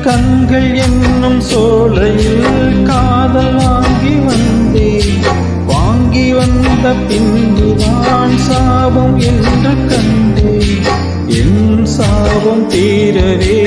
கண்கள் என்னும் சோலையில் காதல் வாங்கி வந்தேன். வாங்கி வந்த பின்புதான் சாபம் என்று கண்டேன். என் சாபம் தீரவே